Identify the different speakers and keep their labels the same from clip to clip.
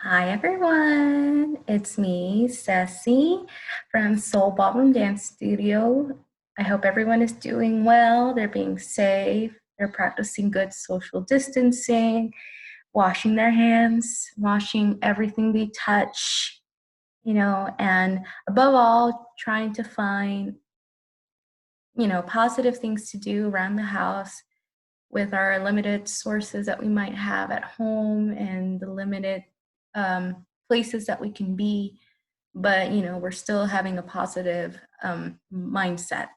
Speaker 1: Hi everyone, it's me, Ceci from Soul Ballroom Dance Studio. I hope everyone is doing well, they're being safe, they're practicing good social distancing, washing their hands, washing everything they touch, and above all, trying to find, positive things to do around the house with our limited sources that we might have at home and the limited places that we can be, but we're still having a positive mindset,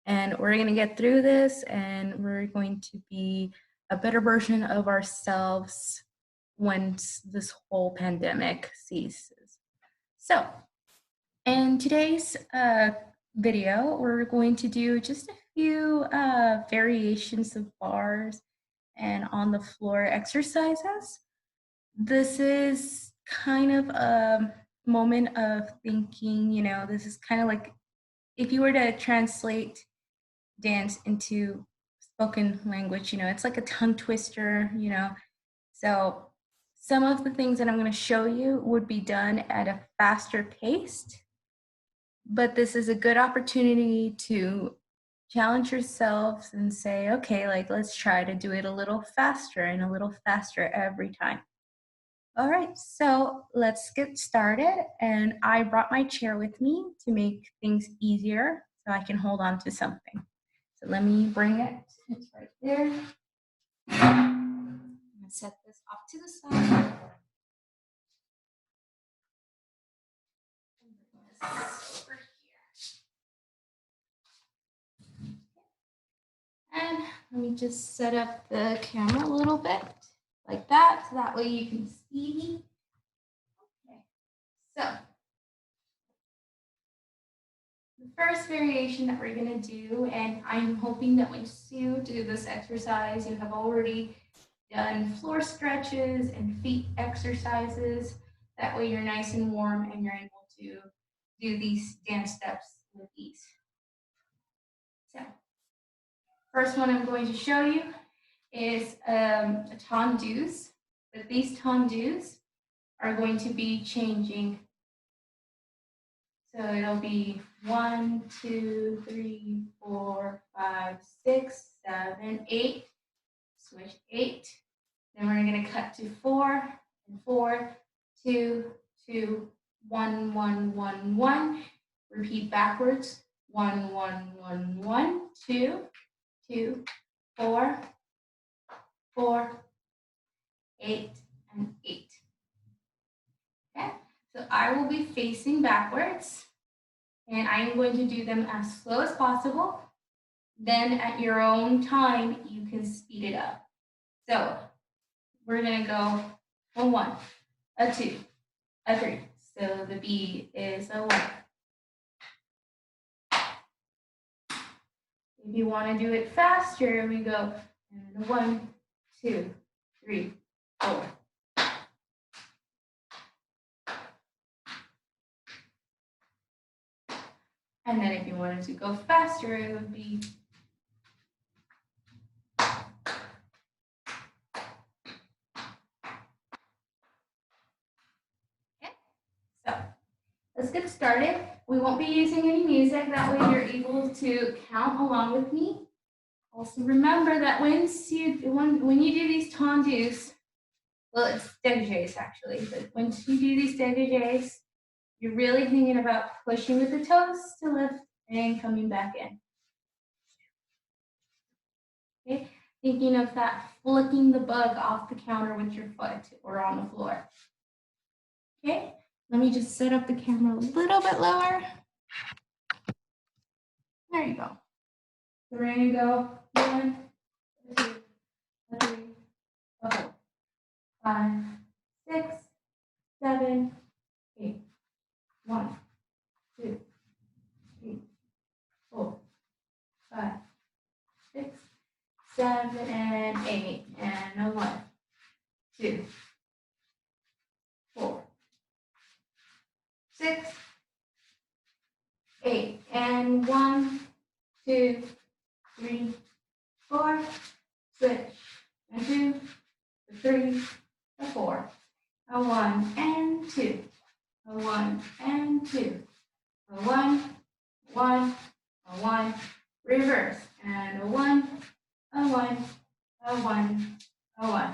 Speaker 1: and we're going to get through this, and we're going to be a better version of ourselves once this whole pandemic ceases. So in today's video, we're going to do just a few variations of bars and on the floor exercises. This is kind of a moment of thinking, this is kind of like if you were to translate dance into spoken language, it's like a tongue twister. So some of the things that I'm going to show you would be done at a faster pace, but this is a good opportunity to challenge yourselves and say, okay, like let's try to do it a little faster and a little faster every time. All right, so let's get started. And I brought my chair with me to make things easier so I can hold on to something. So let me bring it. It's right there. I'm gonna set this off to the side. Over here. And let me just set up the camera a little bit like that, so that way you can see me. Okay, so the first variation that we're going to do, and I'm hoping that when you do this exercise, you have already done floor stretches and feet exercises. That way you're nice and warm and you're able to do these dance steps with ease. So first one I'm going to show you is a tendus, but these tendus are going to be changing. So it'll be 1, 2, 3, 4, 5, 6, 7, 8. Switch 8. Then we're going to cut to 4 and 4, 2, 2, 1, 1, 1, 1. Repeat backwards. 1, 1, 1, 1, 2, 2, 4, 4, 8, and 8. Okay, so I will be facing backwards, and I am going to do them as slow as possible. Then at your own time, you can speed it up. So we're going to go a 1, a 2, a 3. So the B is a 1. If you want to do it faster, we go 1, 2, 3, 4. And then if you wanted to go faster, it would be okay. So let's get started. We won't be using any music. That way you're able to count along with me. Also remember that when you do these tendus, well, it's dégagés actually, but once you do these dégagés, you're really thinking about pushing with the toes to lift and coming back in. Okay, thinking of that flicking the bug off the counter with your foot or on the floor. Okay, let me just set up the camera a little bit lower. There you go. So we're gonna go 1, 2, 3, 4, 5, 6, 7, 8. 1, 2, 3, 4, 5, 6, 7, and 8. And a 1, 2, 4, 6, 8. And 1, 2, 3, 4. Switch. And 2, 3, 4. a 1 and 2, a 1 and 2, a 1, 1, a 1, reverse, and a 1, a 1, a 1, a 1,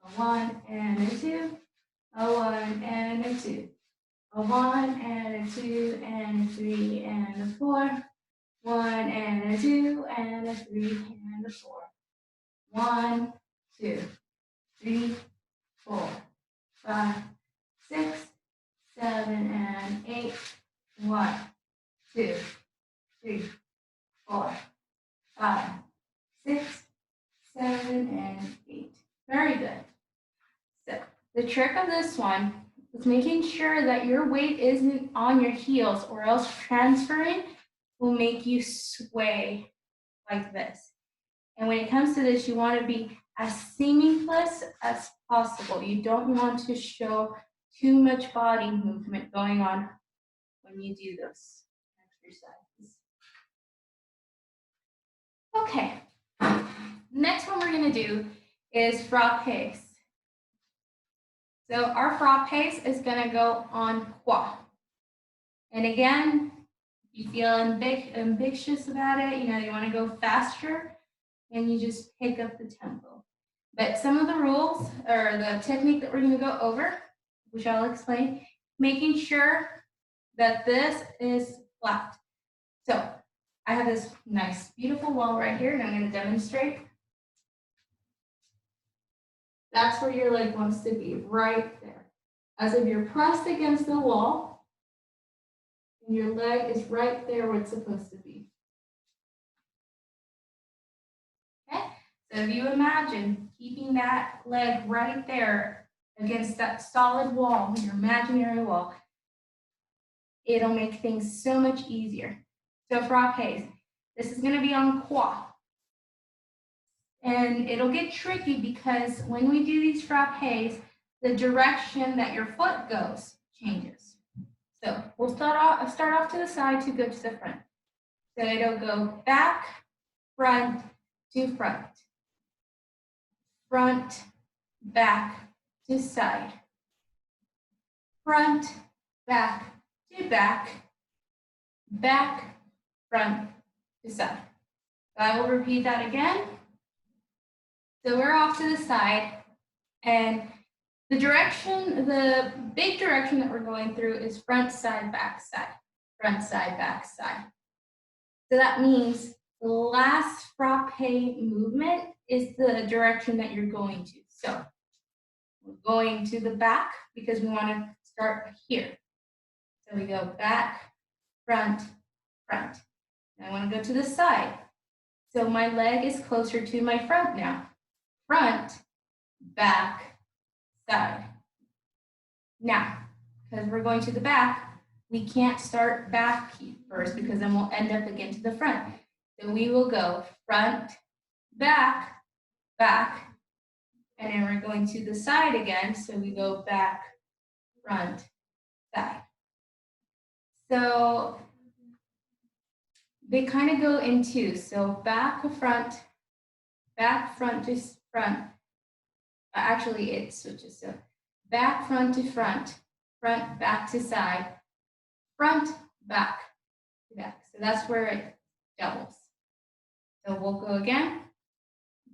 Speaker 1: a 1 and a 2, a 1 and a 2, a 1 and a 2 and a 3 and a 4, 1 and a 2 and a 3 and a 4, 1, 2, 3, 4, 5, 6, 7 and 8, 1, 2, 3, 4, 5, 6, 7 and 8. Very good. So the trick of this one is making sure that your weight isn't on your heels, or else transferring will make you sway like this. And when it comes to this, you want to be as seamless as possible. You don't want to show too much body movement going on when you do those exercises. Okay, next one we're going to do is frappes. So our frappes is going to go on quoi. And again, if you feel ambitious about it, you want to go faster, and you just pick up the tempo. But some of the rules, or the technique that we're going to go over, which I'll explain, making sure that this is flat. So I have this nice, beautiful wall right here, and I'm going to demonstrate. That's where your leg wants to be, right there. As if you're pressed against the wall, and your leg is right there where it's supposed to be. Okay, so if you imagine keeping that leg right there against that solid wall, your imaginary wall, it'll make things so much easier. So frappes, this is going to be on quoi. And it'll get tricky because when we do these frappes, the direction that your foot goes changes. So we'll start off to the side to go to the front. So it'll go back, front to front, front, back to side, front, back to back, back, front to side. So I will repeat that again. So we're off to the side, and the direction, the big direction that we're going through is front, side, back, side, front, side, back, side. So that means the last frappe movement is the direction that you're going to. So we're going to the back because we want to start here. So we go back, front, front. And I want to go to the side. So my leg is closer to my front now. Front, back, side. Now, because we're going to the back, we can't start back first because then we'll end up again to the front. So we will go front, back, back, and then we're going to the side again. So we go back, front, side. So they kind of go in two. So back to front to front. Actually, it switches. So back, front to front, front, back to side, front, back to back. So that's where it doubles. So we'll go again.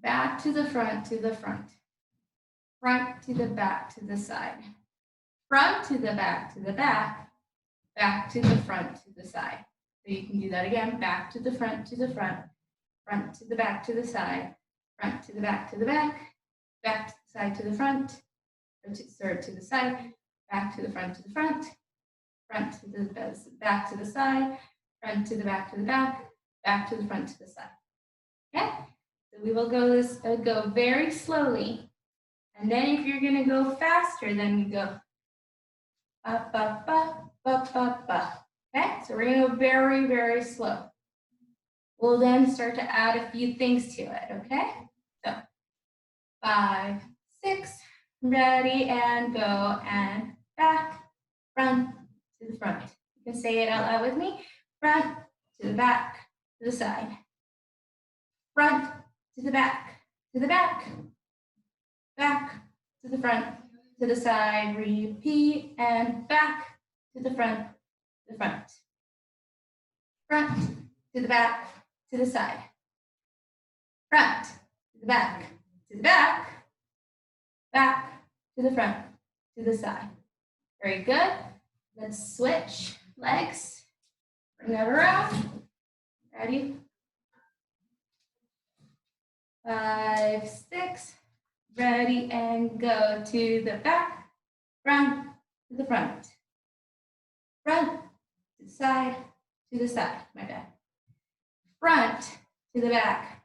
Speaker 1: Back to the front, front to the back to the side, front to the back, back to the front to the side. So you can do that again. Back to the front, front to the back to the side, front to the back to the back to the side to the front, or to the side, back to the front to the front to the back to the side, front to the back to the back to the front to the side. Okay, so we will go very slowly, and then if you're going to go faster, then we go up, up, up, up, up, up. Okay, so we're going to go very, very slow. We'll then start to add a few things to it. Okay, so 5, 6, ready, and go, and back, front to the front. You can say it out loud with me. Front to the back, to the side. Front to the back, back to the front, to the side, repeat, and back to the front, front to the back, to the side, front to the back, to the back, back to the front, to the side. Very good. Let's switch legs. Bring that around. Ready? 5, 6. Ready, and go to the back, front to the front, front to the side, my bad. Front to the back,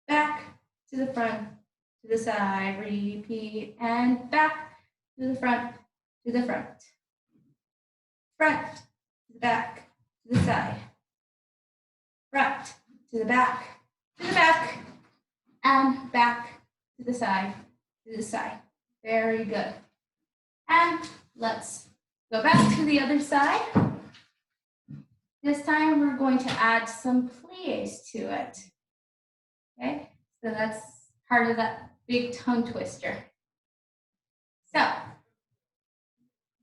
Speaker 1: back to the front, to the side, repeat, and back to the front, front to the back, to the side, front to the back, and back to the side, Very good. And let's go back to the other side. This time we're going to add some plies to it. Okay, so that's part of that big tongue twister. So,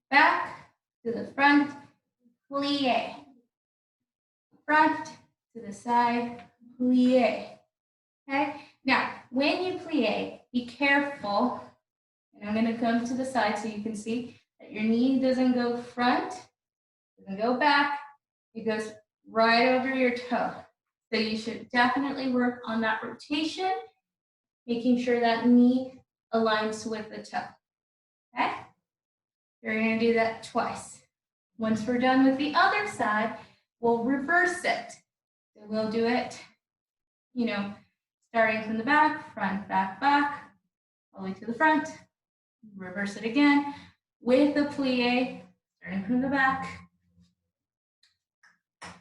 Speaker 1: back to the front, plie. Front to the side, plie. Okay, now when you plie, be careful, and I'm going to come to the side so you can see that your knee doesn't go front, doesn't go back, it goes right over your toe. So you should definitely work on that rotation, making sure that knee aligns with the toe. Okay? You're going to do that twice. Once we're done with the other side, we'll reverse it. So we'll do it, starting from the back, front, back, all the way to the front. Reverse it again with a plie, starting from the back.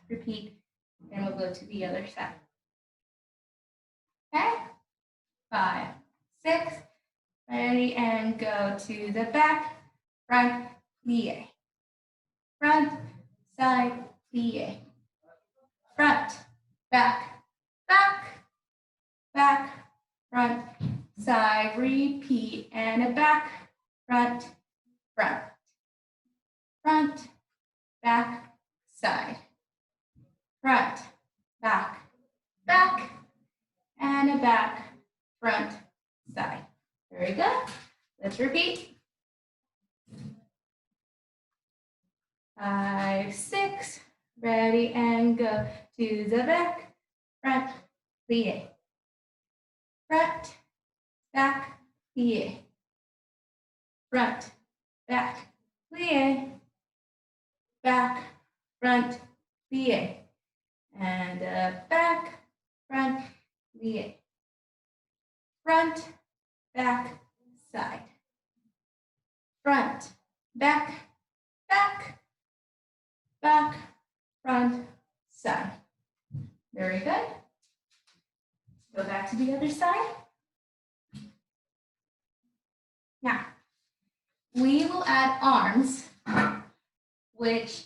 Speaker 1: Repeat, and we'll go to the other side. Okay? 5, 6. Ready, and go to the back, front, plie. Front, side, plie. Front, back, front, side, repeat, and a back, front, front, back, side. Front, back, and a back, front, side. Very good. Let's repeat. 5, 6. Ready, and go to the back, front, plie. Front, back, plie. Front, back, plie. Back, front, plie. And back, front, plie. Front, back, side. Front, back, front, side. Very good. Go back to the other side. Now, we will add arms, which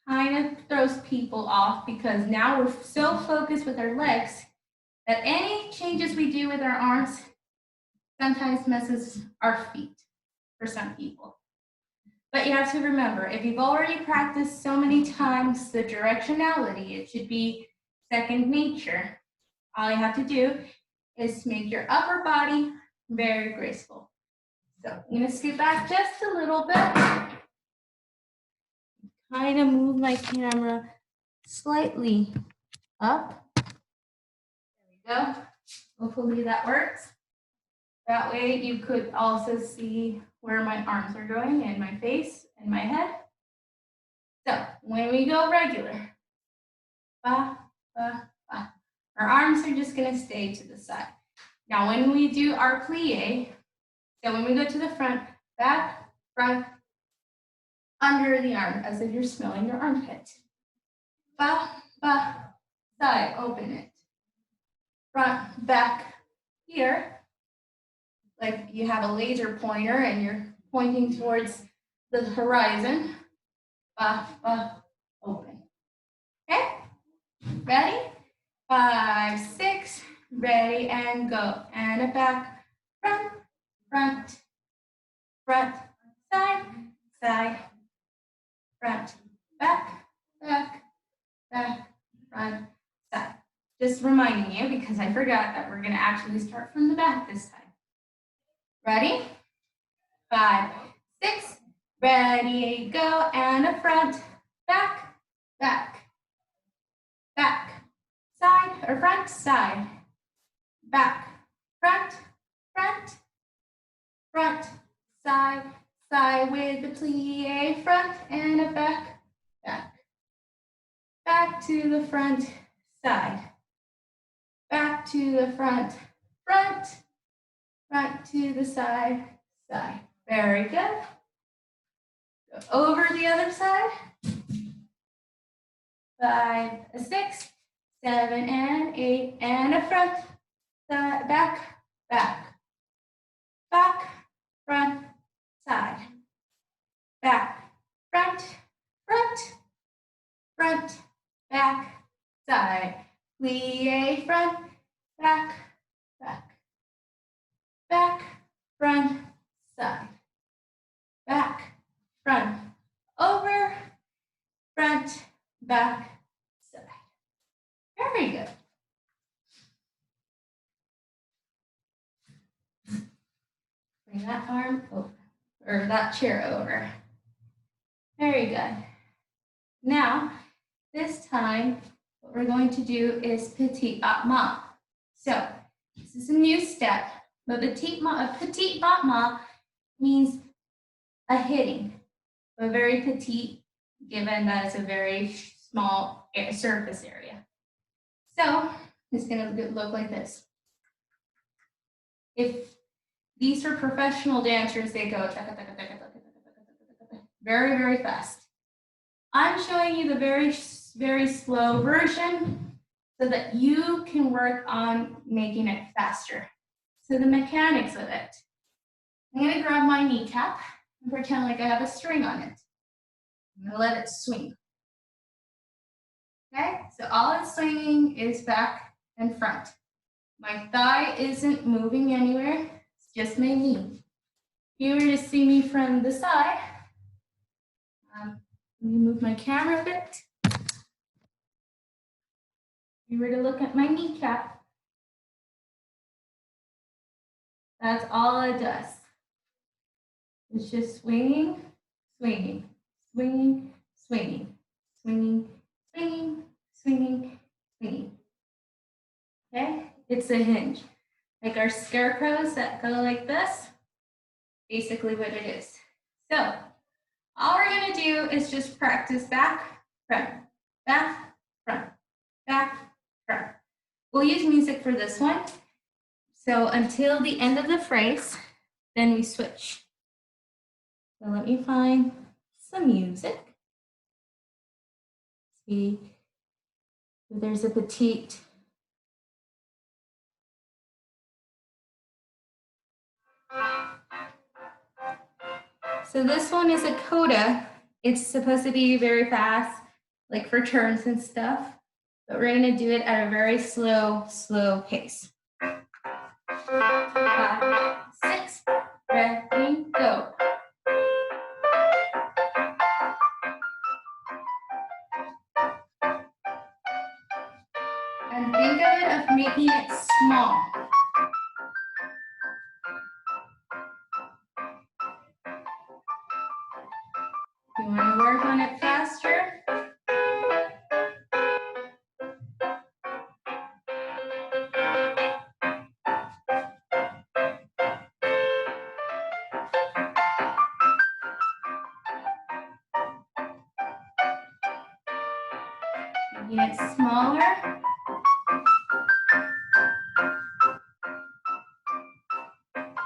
Speaker 1: kind of throws people off because now we're so focused with our legs that any changes we do with our arms sometimes messes our feet for some people. But you have to remember, if you've already practiced so many times the directionality, it should be second nature. All you have to do is make your upper body very graceful. So I'm going to scoot back just a little bit. Kind of move my camera slightly up. There we go. Hopefully that works. That way you could also see where my arms are going and my face and my head. So when we go regular, ba, ba, ba, our arms are just going to stay to the side. Now when we do our plie, so when we go to the front, back, front, under the arm, as if you're smelling your armpit. Ba, ba, side, open it. Front, back, here. Like you have a laser pointer and you're pointing towards the horizon. Ba, ba, open. Okay? Ready? 5, 6. Ready, and go. And a back, front, front, front, side, side, front, back, back, back, front, side. Just reminding you, because I forgot that we're going to actually start from the back this time. Ready? 5, 6, ready, go, and a front, back, back, back, side, or front, side, back, front, front, front, side, side with the plie, front and a back, back, back to the front, side, back to the front, front, front to the side, side. Very good. Go over the other side. 5, 6, 7, and 8, and a front, side, back, back, back, front, side, back, front, front, front, back, side, plie, front, back, back, back, front, side, back, front, over, front, back, side. Very good. Bring that arm over, or that chair over. Very good. Now, this time, what we're going to do is petit battement. So, this is a new step, but petit battement means a hitting, a very petite, given that it's a very small surface area. So, it's going to look like this. If these are professional dancers, they go very, very fast. I'm showing you the very, very slow version so that you can work on making it faster. So the mechanics of it. I'm going to grab my kneecap and pretend like I have a string on it. I'm going to let it swing. Okay, so all it's swinging is back and front. My thigh isn't moving anywhere, it's just my knee. If you were to see me from the side, let me move my camera a bit. If you were to look at my kneecap, that's all it does. It's just swinging, swinging, swinging, swinging, swinging, swinging, swinging, swinging. Okay, it's a hinge. Like our scarecrows that go like this, basically what it is. So all we're gonna do is just practice back, front, back, front, back, front. We'll use music for this one. So until the end of the phrase, then we switch. So let me find some music. See, there's a petite. So this one is a coda. It's supposed to be very fast, like for turns and stuff, but we're gonna do it at a very slow, slow pace. 5, 6, ready, go. And think of it of making it small. You want to work on it faster? Making it smaller.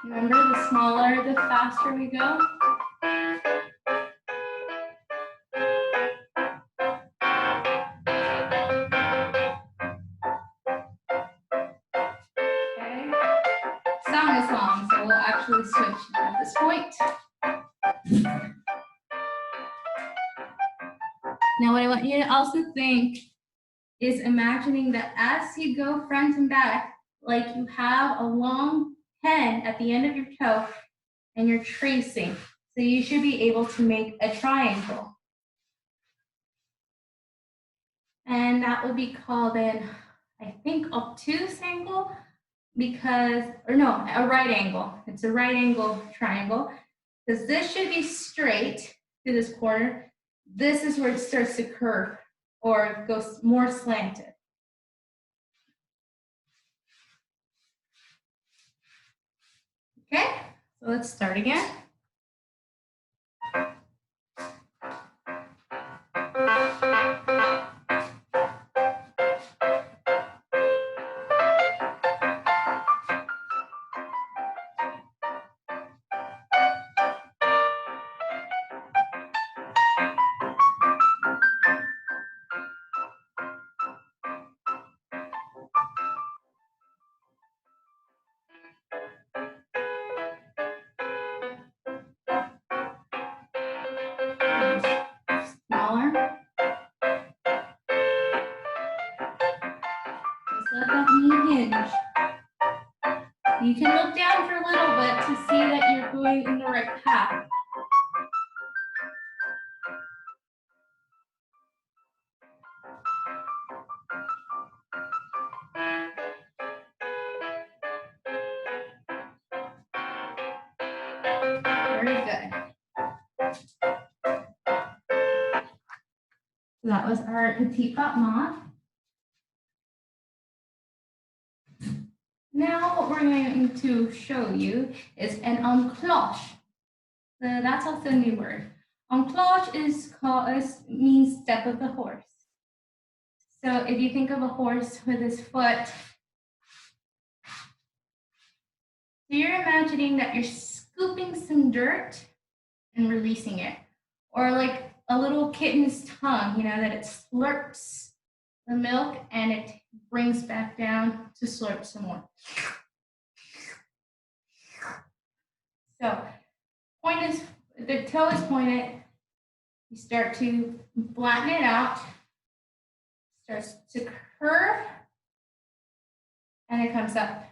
Speaker 1: Remember, the smaller, the faster we go. Okay. Song is long, so we'll actually switch at this point. Now, what I want you to also think is imagining that as you go front and back, like you have a long pen at the end of your toe and you're tracing. So you should be able to make a triangle. And that would be called I think, obtuse angle, because, or no, a right angle. It's a right angle triangle, because this should be straight to this corner. This is where it starts to curve or goes more slanted. Okay, so let's start again. Smaller. Just let that knee hinge. You can look down for a little bit to see that you're going in the right path. Very good. So that was our petit pas moth. Now what we're going to show you is an en cloche. So that's also a new word. En cloche means step of the horse. So if you think of a horse with his foot, so you're imagining that you're scooping some dirt and releasing it. Or like a little kitten's tongue, that it slurps the milk and it brings back down to slurp some more. So the toe is pointed. You start to flatten it out, starts to curve, and it comes up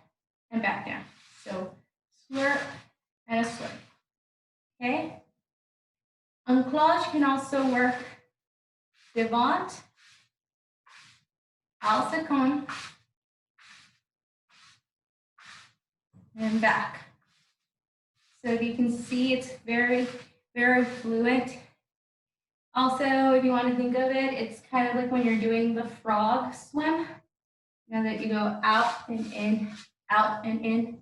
Speaker 1: and back down. So slurp and a slurp. Okay? En cloche can also work devant, al second, and back. So if you can see, it's very, very fluent. Also, if you want to think of it, it's kind of like when you're doing the frog swim, that you go out and in, out and in,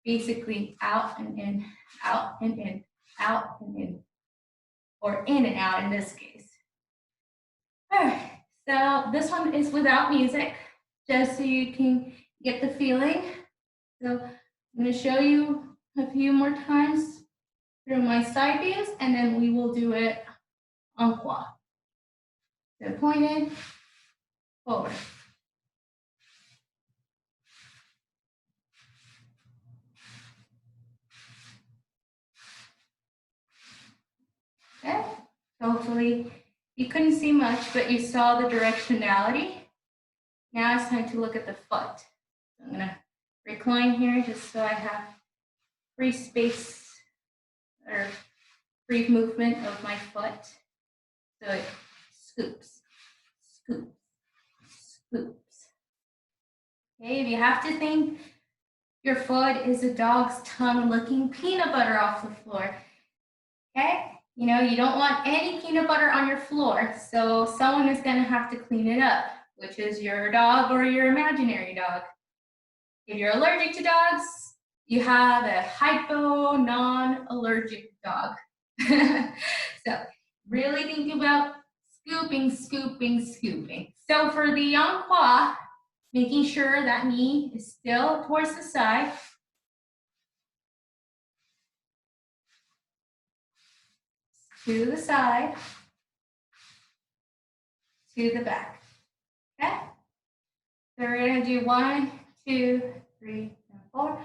Speaker 1: basically out and in, out and in, out and in, or in and out in this case. All right, so this one is without music, just so you can get the feeling. So I'm going to show you a few more times through my side views, and then we will do it en croix. So pointed, forward. Okay, so hopefully you couldn't see much, but you saw the directionality. Now it's time to look at the foot. So I'm gonna recline here just so I have free space or free movement of my foot. So it scoops, scoops, scoops. Okay, if you have to think your foot is a dog's tongue licking peanut butter off the floor. Okay, you don't want any peanut butter on your floor, so someone is going to have to clean it up, which is your dog or your imaginary dog. If you're allergic to dogs, you have a hypo non-allergic dog. So really think about scooping, scooping, scooping. So for the en croix, making sure that knee is still towards the side. To the side, to the back. Okay? So we're going to do 1, 2, 3, and 4.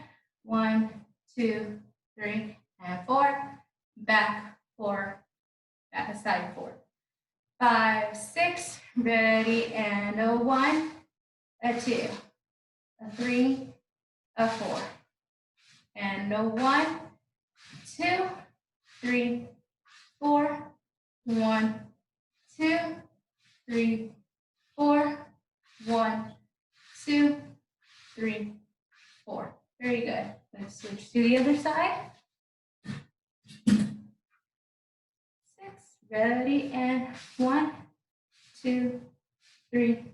Speaker 1: 1, 2, 3, and 4. Back, 4. Back aside, 4. 5, 6. Ready, and a 1, a 2, a 3, a 4. and a 1, 2, 3, 4, 1, 2, 3, 4, 1, 2, 3, 4. Very good. Let's switch to the other side. 6. Ready, and 1, 2, 3,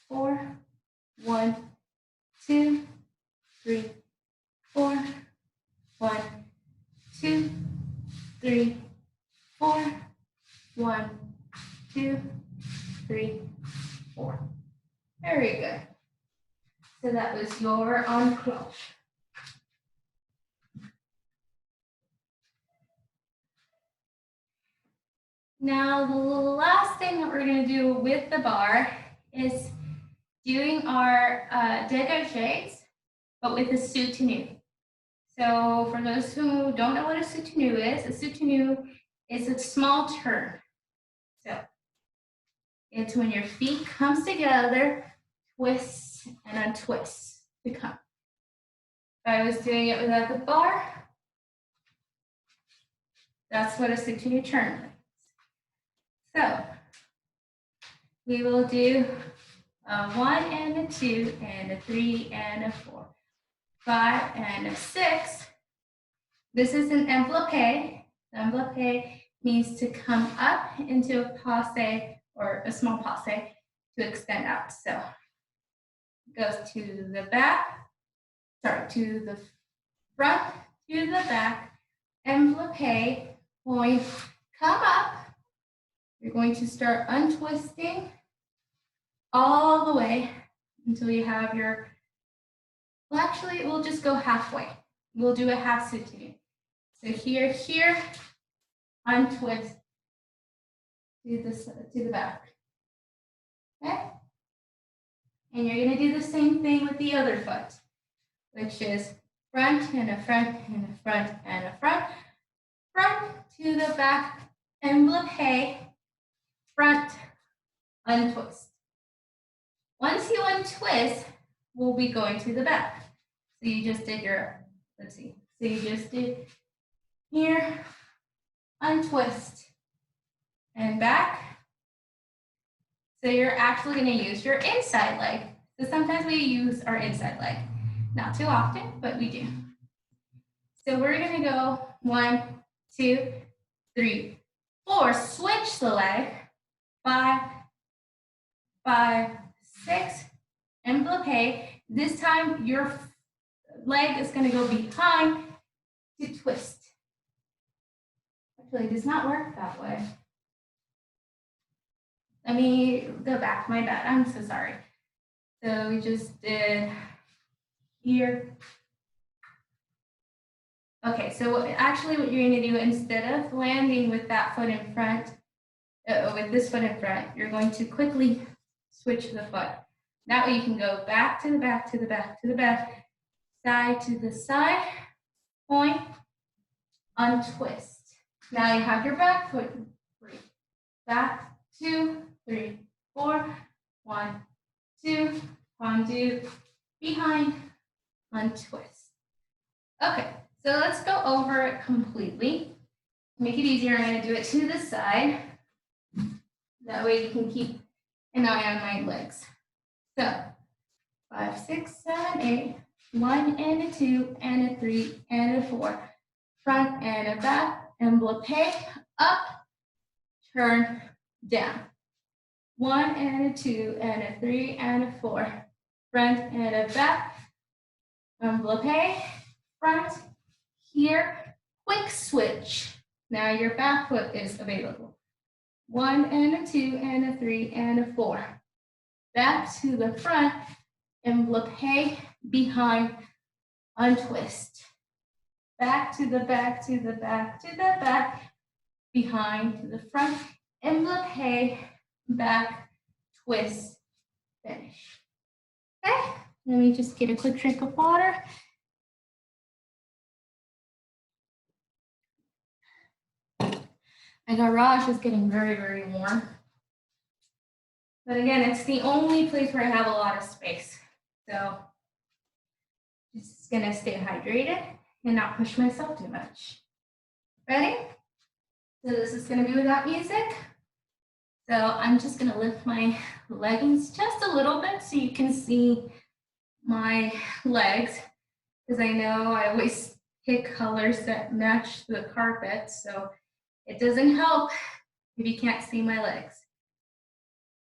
Speaker 1: 4, 1, 2, 3, 4, 1, 2, 3, 4, 1, 2, 3, 4. Very good. So that was your encroche. Now, the last thing that we're going to do with the bar is doing our dégagés, but with a soutenu. So for those who don't know what a soutenu is a small turn. So it's when your feet comes together, twists and untwists to come. If I was doing it without the bar, that's what a soutenu turn is. So we will do a 1 and a 2 and a 3 and a 4, 5 and a 6. This is an enveloppe. Enveloppe means to come up into a passe or a small passe to extend out. So it goes to the back, to the front, to the back, enveloppe, going, come up. You're going to start untwisting all the way until you have your, well, actually, we'll just go halfway. We'll do a half soutenu. So here, untwist to the back. Okay? And you're going to do the same thing with the other foot, which is front and a front and a front and a front, front to the back, enveloppe, front, untwist. Once you untwist, we'll be going to the back. So you just did your, let's see. So you just did here, untwist, and back. So you're actually going to use your inside leg. So sometimes we use our inside leg. Not too often, but we do. So we're going to go 1, 2, 3, 4. Switch the leg. 5, 5, 6, enveloppe. This time your leg is going to go behind to twist. Actually, it does not work that way. Let me go back. My bad. I'm so sorry. So we just did here. Okay, so actually what you're going to do, instead of landing with that foot in front, with this foot in front, you're going to quickly switch the foot. That way you can go back to the back, to the back, to the back, side to the side, point, untwist. Now you have your back foot free. Back, 2, 3, 4, 1, 2, undo, behind, untwist. Okay, so let's go over it completely. To make it easier, I'm going to do it to the side. That way you can keep an eye on my legs. So 5, 6, 7, 8, 1 and a 2 and a 3 and a 4. Front and a back, envelope, up, turn, down. 1 and a 2 and a 3 and a 4. Front and a back, envelope, front, here, quick switch. Now your back foot is available. 1 and a 2 and a 3 and a 4. Back to the front, envelope, behind, untwist. Back to the back, to the back, to the back, behind, to the front, envelope, back, twist, finish. Okay, let me just get a quick drink of water. My garage is getting very, very warm. But again, it's the only place where I have a lot of space. So just gonna stay hydrated. and not push myself too much. Ready? So this is going to be without music. So I'm just going to lift my leggings just a little bit so you can see my legs, because I know I always pick colors that match the carpet, so it doesn't help if you can't see my legs.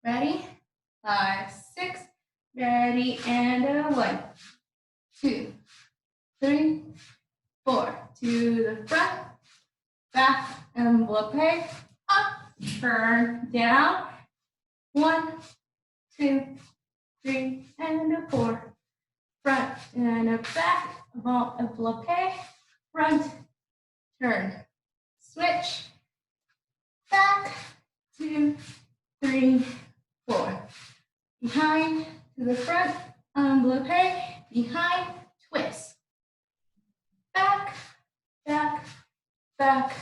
Speaker 1: Ready? 5, 6, ready, and 1, 2, 3, 4. To the front, back, envelope, up, turn, down. 1, 2, 3, and 4. Front and back, envelope, front, turn, switch, back, 2, 3, 4. Behind to the front, envelope, behind, twist. Back, back, back,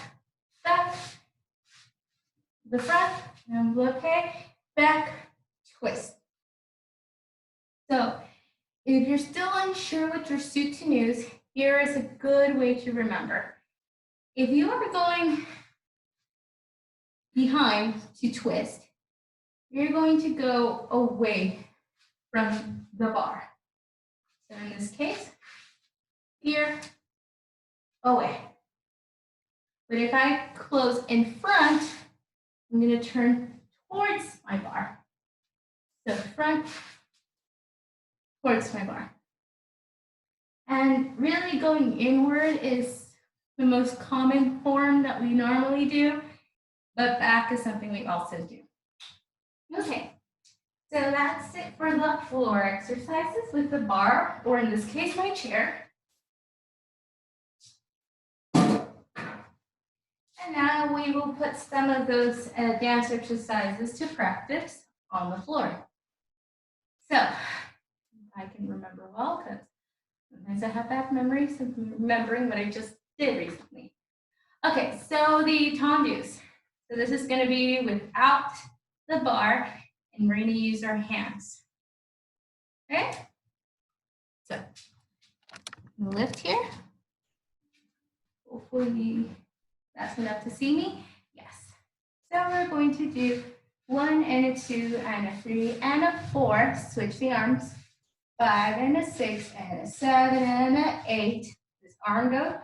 Speaker 1: back. The front, envelope, back, twist. So if you're still unsure with your souteniers, here is a good way to remember. If you are going behind to twist, you're going to go away from the bar. So in this case, here, away. But if I close in front, I'm going to turn towards my bar. So front, towards my bar. And really going inward is the most common form that we normally do, but back is something we also do. Okay, so that's it for the floor exercises with the bar, or in this case, my chair. And now we will put some of those dance exercises to practice on the floor. So, I can remember well, because sometimes I have bad memories of remembering what I just did recently. Okay, so the tendus. So this is going to be without the bar, and we're going to use our hands. Okay? So, lift here. Hopefully that's enough to see me. Yes. So we're going to do 1 and a 2 and a 3 and a 4. Switch the arms. 5 and a 6 and a 7 and a 8. This arm goes.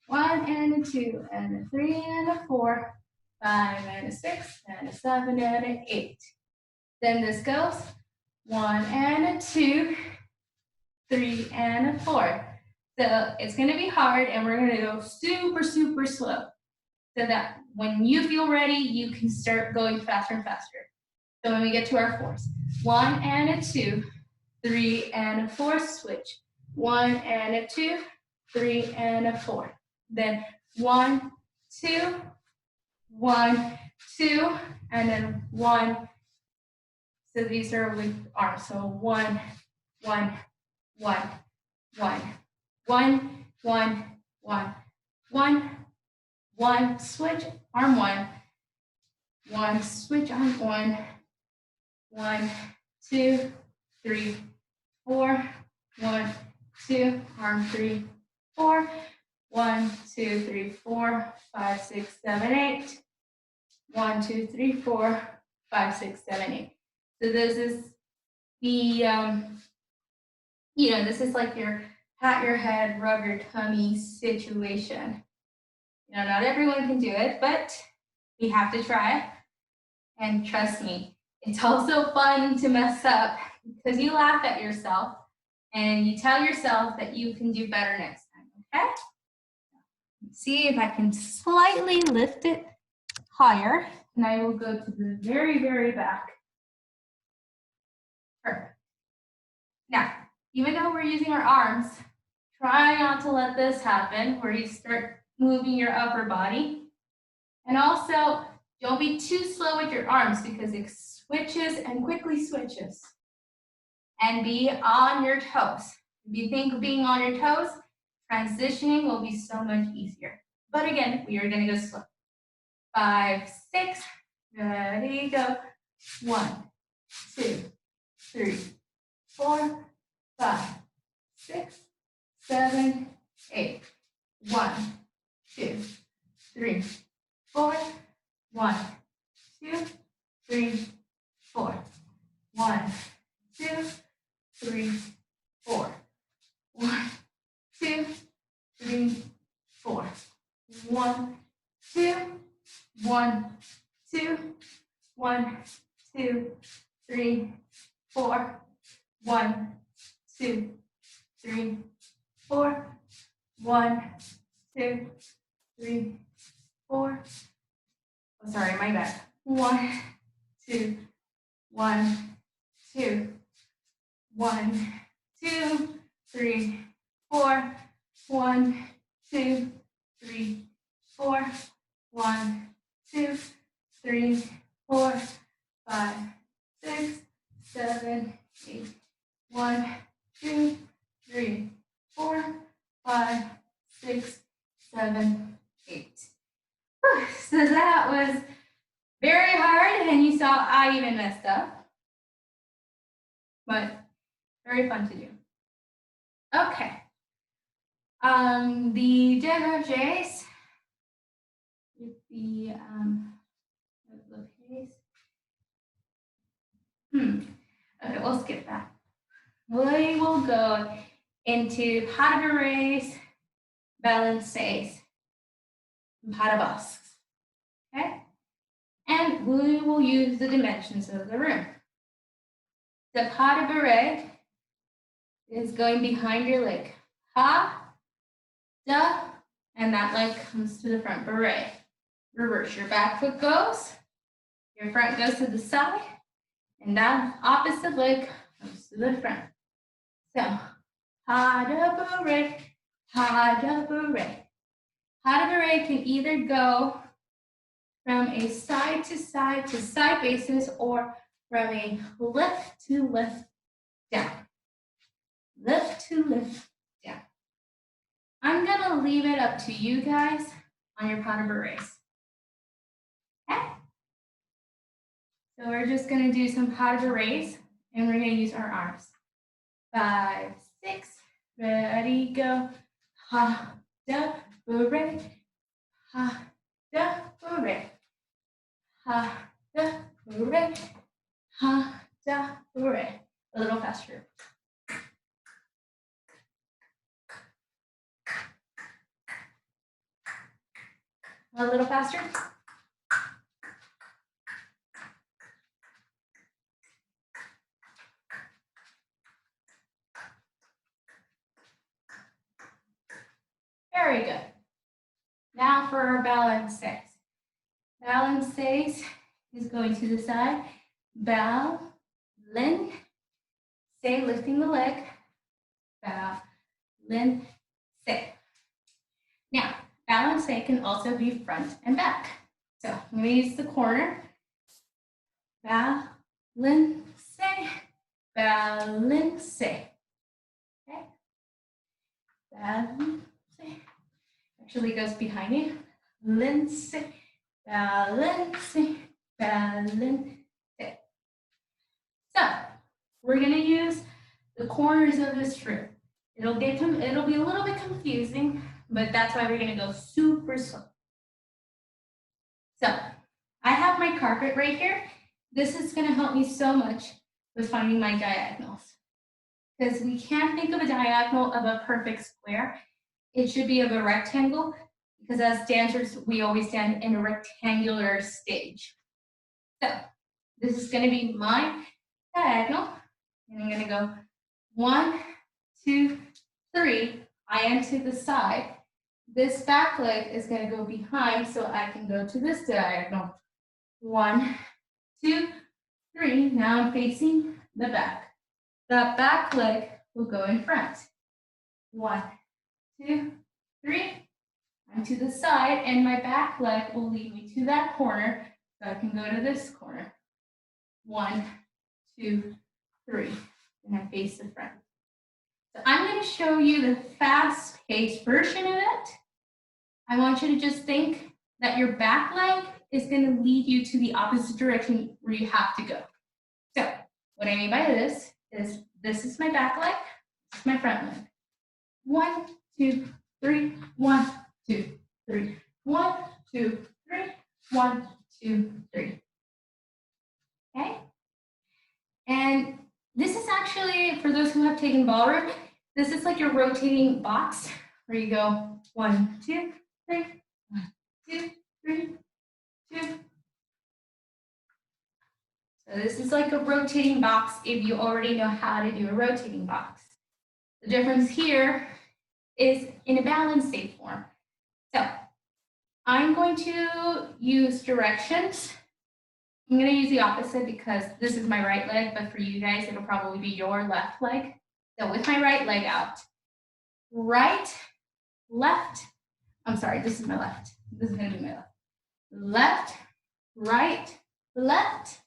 Speaker 1: 1 and a 2 and a 3 and a 4. 5 and a 6 and a 7 and an 8. Then this goes 1 and a 2, 3 and a 4. So it's going to be hard, and we're going to go super, super slow, so that when you feel ready, you can start going faster and faster. So when we get to our 4s, 1 and a 2, 3 and a 4, switch. 1 and a 2, 3 and a 4. Then 1, 2, 1, 2, and then 1. So these are with arms. So 1, 1, 1, 1, 1, 1, 1, 1, 1, switch, arm 1, 1, switch, arm 1, 1, 2, 3, 4, 1, 2, arm 3, 4, 1, 2, 3, 4, 5, 6, 7, 8, 1, 2, 3, 4, 5, 6, 7, 8. So this is the, this is like your pat your head, rub your tummy situation. Not everyone can do it, but we have to try. And trust me, it's also fun to mess up because you laugh at yourself and you tell yourself that you can do better next time, okay? See if I can slightly lift it higher, and I will go to the very, very back. Perfect. Now, even though we're using our arms, try not to let this happen where you start moving your upper body. And also, don't be too slow with your arms because it switches and quickly switches. And be on your toes. If you think being on your toes, transitioning will be so much easier. But again, we are going to go slow. 5, 6, ready, go. 1, 2, 3, 4, 5, 6, 7, 8. 1, 2, 3, 4. 1, 2, 3, 4. 1, 2, 3, 4. 1, 2, 3, 4. 1, 2, 1, 2, 1, 2, 3, 4. 1, 2, 3, 4. 1, 2, 3, 4. Oh, sorry, my bad. 1, 2, 1, 2, 1, 2, 3, 4. 1, 2, 3, 4. 1, 2, 3, 4, 5, 6, 7, 8. 1, 2, 3, 4, 5, 6, 7, 8. So that was very hard, and you saw I even messed up, but very fun to do. Okay. The dégages with the Okay, we'll skip that. We will go into pas de bourrées, balancés, pas de basques. Okay? And we will use the dimensions of the room. The pas de bourrée is going behind your leg. Pa, da, and that leg comes to the front. Barre. Reverse. Your back foot goes, your front goes to the side, and that opposite leg comes to the front. So, pas de bourrée, pas de bourrée. Pas de bourrée can either go from a side to side basis or from a lift to lift down. Lift to lift down. I'm gonna leave it up to you guys on your pas de bourrées. Okay? So we're just gonna do some pas de bourrées and we're gonna use our arms. 5, 6, ready, go. Pas de bourrée, pas de bourrée, pas de bourrée, pas de bourrée. A little faster. A little faster. Very good. Now for our balancés. Balancés is going to the side. Balance, say lifting the leg. Balance. Now, balancé can also be front and back. So I'm going to use the corner. Balance, balance. Okay. Balance. Actually goes behind you. Balance, balance, balance. So we're going to use the corners of this room. It'll be a little bit confusing, but that's why we're going to go super slow. So I have my carpet right here. This is going to help me so much with finding my diagonals, because we can't think of a diagonal of a perfect square. It should be of a rectangle, because as dancers, we always stand in a rectangular stage. So this is going to be my diagonal, and I'm going to go 1, 2, 3. I am to the side. This back leg is going to go behind, so I can go to this diagonal. 1, 2, 3. Now I'm facing the back. That back leg will go in front. 1, 2, 3. I'm to the side, and my back leg will lead me to that corner, so I can go to this corner. 1, 2, 3. And I face the front. So I'm going to show you the fast-paced version of it. I want you to just think that your back leg is going to lead you to the opposite direction where you have to go. So what I mean by this is my back leg, this is my front leg. 1, 2, 3, 1, 2, 3. 1, 2, 3. 1, 2, 3. Okay? And this is actually, for those who have taken ballroom, this is like your rotating box where you go 1, 2, 3, 1, 2, 3, 2. So this is like a rotating box if you already know how to do a rotating box. The difference here is in a balanced state form. So I'm going to use directions. I'm going to use the opposite because this is my right leg, but for you guys, it'll probably be your left leg. So with my right leg out, right, left, I'm sorry, this is my left. This is going to be my left. Left, right, left.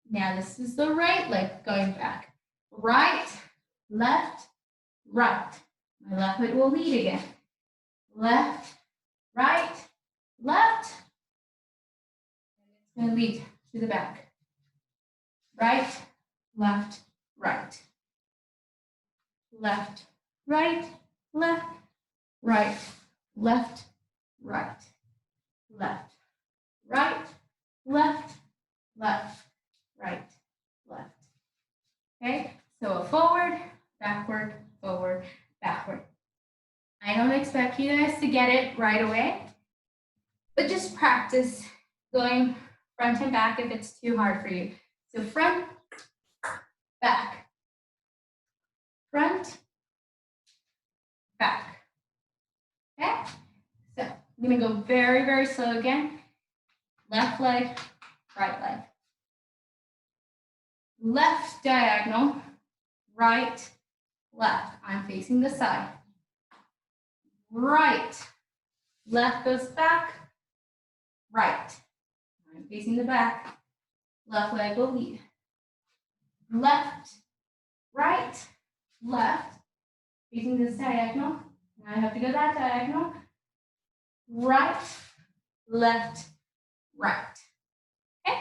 Speaker 1: Now this is the right leg going back. Right, left, right. My left leg will lead again. Left, right, left. And it's going to lead to the back. Right, left, right. Left, right, left, right, left, right, left, right, left, left, right, left. Okay, so a forward, backward, forward, backward. I don't expect you guys to get it right away, but just practice going front and back if it's too hard for you. So front, back, front, back. Okay, so I'm gonna go very, very slow again. Left leg, right leg. Left diagonal, right, left. I'm facing the side. Right, left goes back, right. I'm facing the back. Left leg will lead. Left, right, left. Facing this diagonal. Now I have to go that diagonal. Right, left, right. Okay.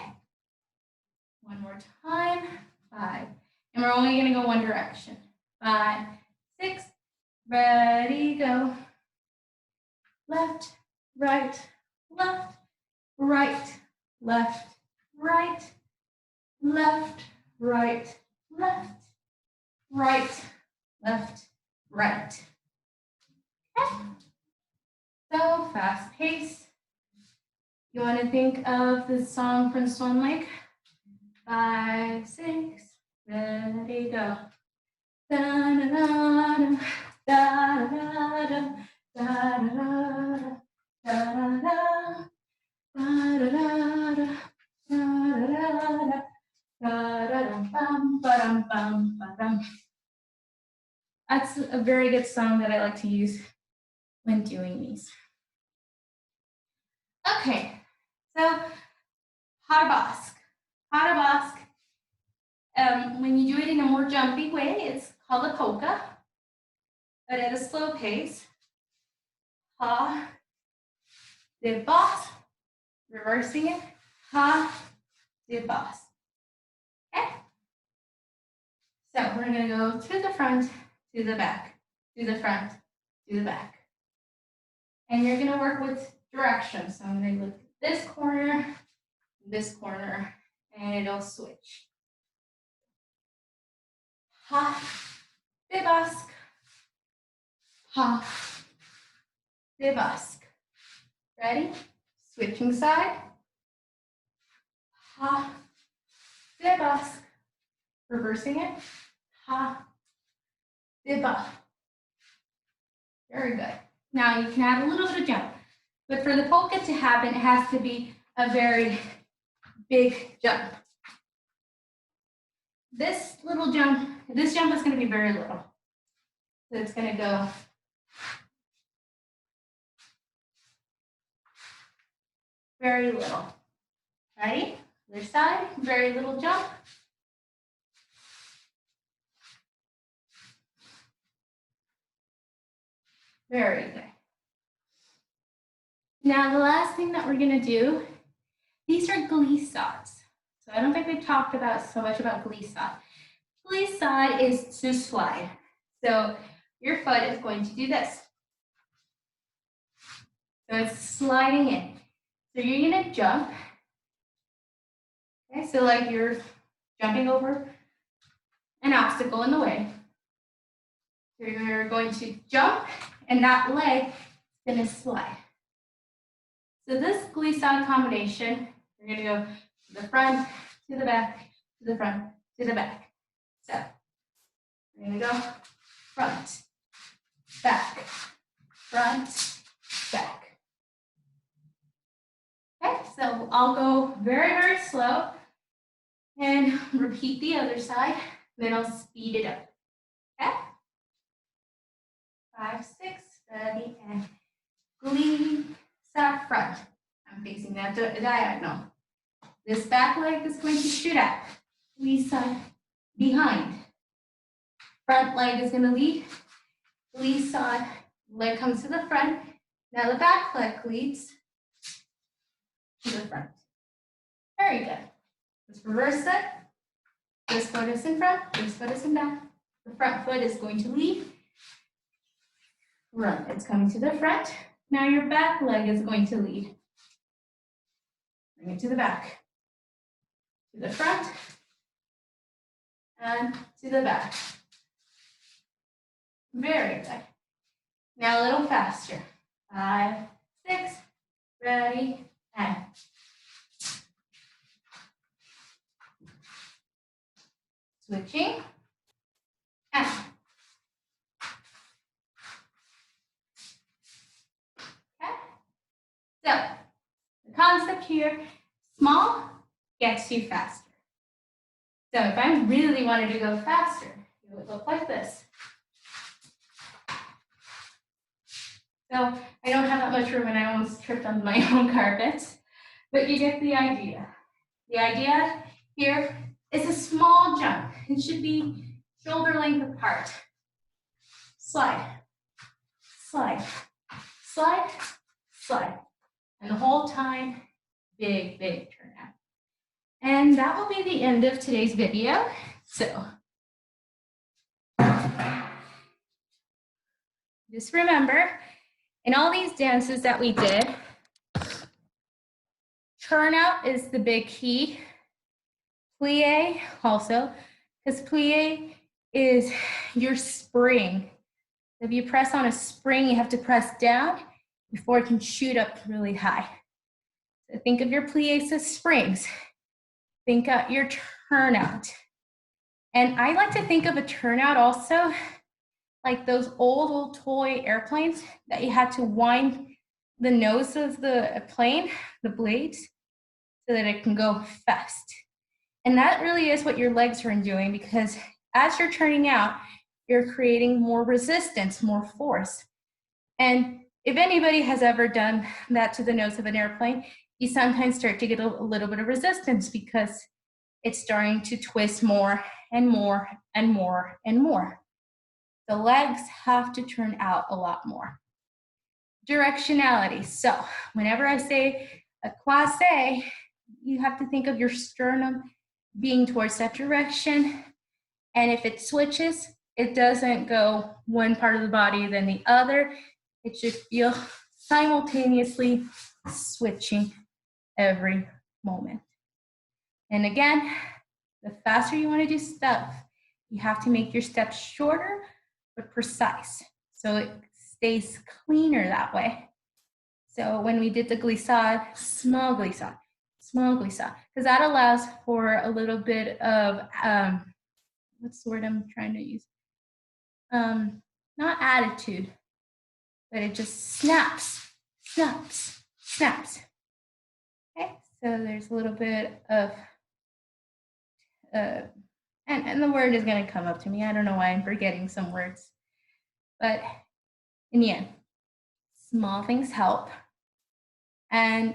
Speaker 1: One more time. 5. And we're only going to go one direction. 5, 6. Ready, go. Left, right, left, right, left, right, left, right, left, right, left, right. Okay. So fast pace. You want to think of the song from Swan Lake? 5, 6, ready, go. Da da da da da da da da da That's a very good song that I like to use when doing these. Okay, so Harabask. Harabask, when you do it in a more jumpy way, it's called a polka, but at a slow pace. Ha, de boss, reversing it. Ha, de boss. Okay. So we're going to go to the front, to the back, to the front, to the back. And you're going to work with directions. So I'm going to look at this corner, and it'll switch. Ha, de bask. Ha, de bask. Ready? Switching side. Ha, de bask. Reversing it. Ha, de ba. Very good. Now you can add a little bit of jump, but for the polka to happen, it has to be a very big jump. This little jump, this jump is going to be very little. So it's going to go very little. Ready? Other side, very little jump. Very good. Now the last thing that we're going to do, these are glissades. So I don't think we've talked about so much about glissade. Glissade is to slide. So your foot is going to do this. So it's sliding in. So you're gonna jump. Okay, so like you're jumping over an obstacle in the way. So you're going to jump and that leg is gonna slide. So this glissade combination, you're gonna go to the front, to the back, to the front, to the back. So we're gonna go front, back, front, back. Okay, so I'll go very, very slow and repeat the other side, then I'll speed it up. Okay? 5, 6, ready, and glissade front. I'm facing that diagonal. This back leg is going to shoot out. Glissade behind. Front leg is going to lead. Glissade, leg comes to the front. Now the back leg leads to the front. Very good. Let's reverse that. This foot is in front, this foot is in back. The front foot is going to lead. Run. It's coming to the front. Now your back leg is going to lead. Bring it to the back. To the front. And to the back. Very good. Now a little faster. 5, 6, ready, and switching, and okay. So the concept here, small gets you faster. So if I really wanted to go faster, it would look like this. So I don't have that much room and I almost tripped on my own carpet, but you get the idea. The idea here is a small jump. It should be shoulder length apart. Slide, slide, slide, slide. And the whole time, big, big turnout. And that will be the end of today's video. So just remember, in all these dances that we did, turnout is the big key. Plie also, because plie is your spring. If you press on a spring, you have to press down before it can shoot up really high. So think of your plies as springs. Think of your turnout. And I like to think of a turnout also like those old toy airplanes that you had to wind the nose of the plane, the blades, so that it can go fast. And that really is what your legs are doing, because as you're turning out, you're creating more resistance, more force. And if anybody has ever done that to the nose of an airplane, you sometimes start to get a little bit of resistance because it's starting to twist more and more and more and more. The legs have to turn out a lot more. Directionality. So whenever I say a croisé, you have to think of your sternum being towards that direction. And if it switches, it doesn't go one part of the body then the other. It should feel simultaneously switching every moment. And again, the faster you want to do stuff, you have to make your steps shorter but precise, so it stays cleaner that way. So when we did the glissade, small glissade, because that allows for a little bit of, what's the word I'm trying to use? Not attitude, but it just snaps, snaps, snaps. Okay, so there's a little bit of, and the word is going to come up to me. I don't know why I'm forgetting some words. But in the end, small things help. And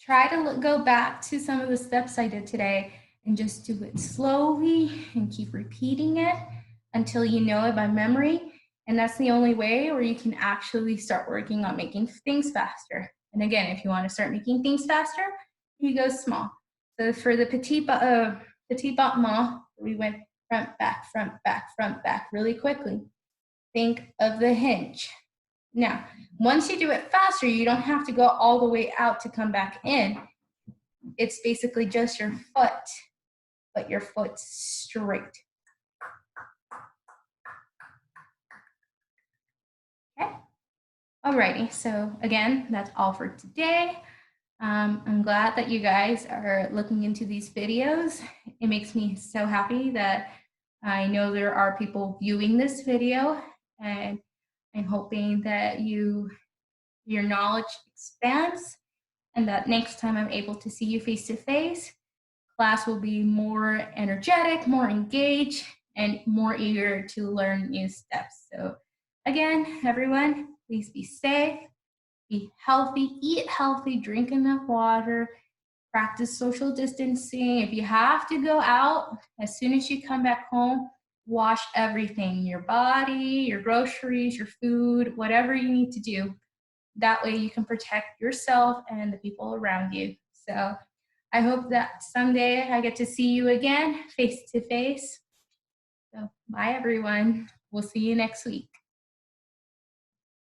Speaker 1: try to go back to some of the steps I did today and just do it slowly and keep repeating it until you know it by memory. And that's the only way where you can actually start working on making things faster. And again, if you want to start making things faster, you go small. So for the petit battement, we went front, back, really quickly. Think of the hinge. Now, once you do it faster, you don't have to go all the way out to come back in. It's basically just your foot, but your foot straight. Okay. Alrighty, so again, that's all for today. I'm glad that you guys are looking into these videos. It makes me so happy that I know there are people viewing this video, and I'm hoping that your knowledge expands and that next time I'm able to see you face to face, class will be more energetic, more engaged, and more eager to learn new steps. So again, everyone, please be safe, be healthy, eat healthy, drink enough water, practice social distancing. If you have to go out, as soon as you come back home, wash everything, your body, your groceries, your food, whatever you need to do. That way you can protect yourself and the people around you. So I hope that someday I get to see you again face to face. So bye everyone. We'll see you next week.